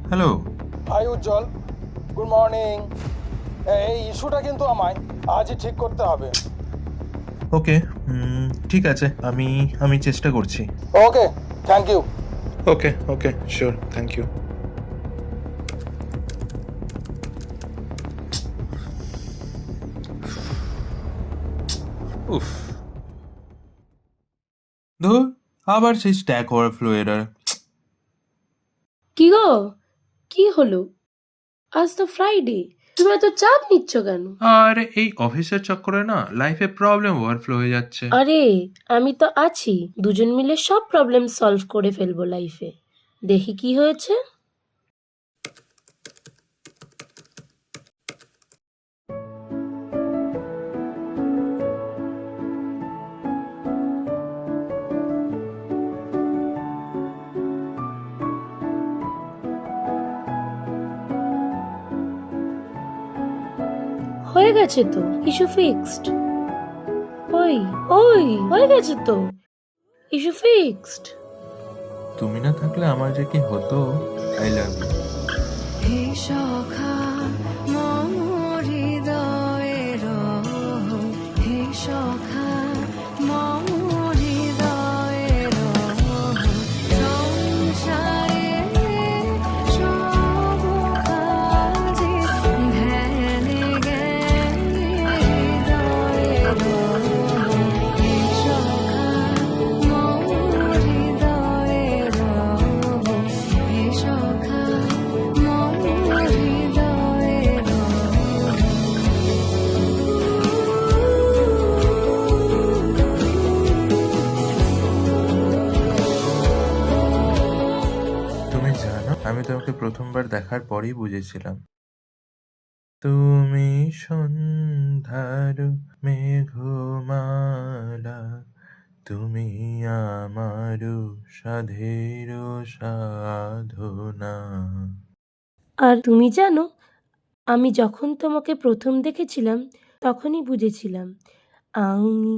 Hello. High উজ্জ্বল, good morning. এই ইস্যুটা কিন্তু আমায় আজই ঠিক করতে হবে। ওকে, ঠিক আছে, আমি চেষ্টা করছি। Okay, thank you. Okay okay, sure, thank you. উফ, ধুর, আবার সেই স্ট্যাক ওভারফ্লো এরর। কি গো, কি হলো? আজ তো ফ্রাইডে, তুমি এত চাপ নিচ্ছ কেন? আর এই অফিসের চক্করে না লাইফে প্রবলেম ওভারফ্লো হয়ে যাচ্ছে। আরে আমি তো আছি, দুজন মিলে সব প্রবলেম সলভ করে ফেলবো লাইফে। দেখি কি হয়েছে। হয়ে গেছে তো, ইস্যু ফিক্সড। ওই ওই হয়ে গেছে তো, ইস্যু ফিক্সড। তুমি না থাকলে আমার যে কি হতো। I love you. হে সখা মম হৃদয়ের, হে সখা মম হৃদয়ের, সংসারে সব কাজে ধ্যানে জ্ঞানে হৃদয়ের, হে সখা মম হৃদয়ের, হে সখা মম হৃদয়ের। তুমি জানো, আমি তোমাকে প্রথমবার দেখার পরেই বুঝেছিলাম তুমি সন্ধ্যার মেঘমালা, তুমি আমার সাধের সাধনা। আর তুমি জানো, আমি যখন তোমাকে প্রথম দেখেছিলাম তখনই বুঝেছিলাম আমি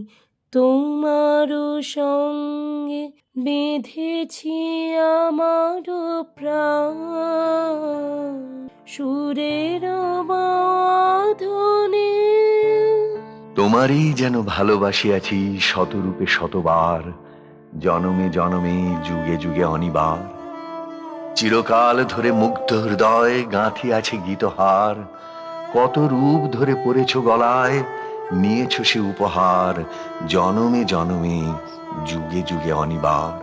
তোমার সঙ্গে বেঁধেছি আমার প্রাণ, সুরের বাঁধনে। তোমারই যেন ভালোবাসিয়াছি শতরূপে শতবার, জনমে জনমে যুগে যুগে অনিবার। চিরকাল ধরে মুগ্ধ হৃদয় গাঁথিয়াছে গীতহার, কত রূপ ধরে পড়েছ গলায়, নিয়েছ সে উপহার, জনমে জনমে যুগে যুগে অনিবার।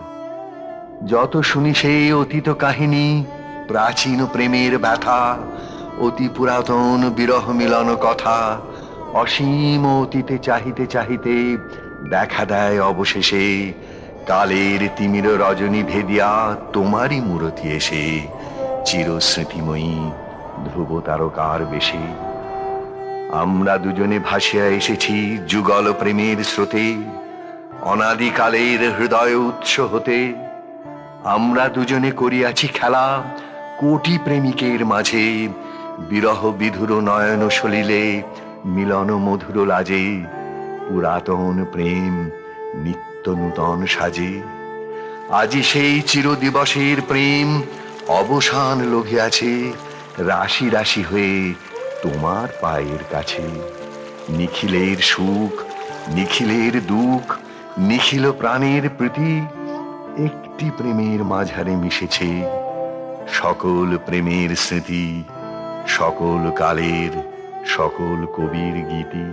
যত শুনি সেই অতীত কাহিনী, প্রাচীন প্রেমের ব্যথা, অতি পুরাতন বিরহ মিলন কথা, অসীম অতীতে চাহিতে চাহিতে দেখা দেয় অবশেষে কালের তিমির রজনী ভেদিয়া তোমারই মূরতি এসে, চিরস্মৃতিময়ী ধ্রুব তারকার বেশে। আমরা দুজনে ভাসিয়া এসেছি যুগল প্রেমের স্রোতে, অনাদিকালের হৃদয় উৎস হতে। আমরা দুজনে করিয়াছি খেলা কোটি প্রেমিকের মাঝে, বিরহ বিধুর নয়ন সলিলে মিলন মধুর লাজে, পুরাতন প্রেম নিত্য নূতন সাজে। আজি সেই চির দিবসের প্রেম অবসান লভিয়াছে, রাশি রাশি হয়ে তোমার পায়ের কাছে। নিখিলের সুখ নিখিলের দুঃখ, নিখিল প্রাণের প্রীতি, একটি প্রেমের মাঝারে মিশেছে সকল প্রেমের স্মৃতি, সকল কালের সকল কবির গীতি।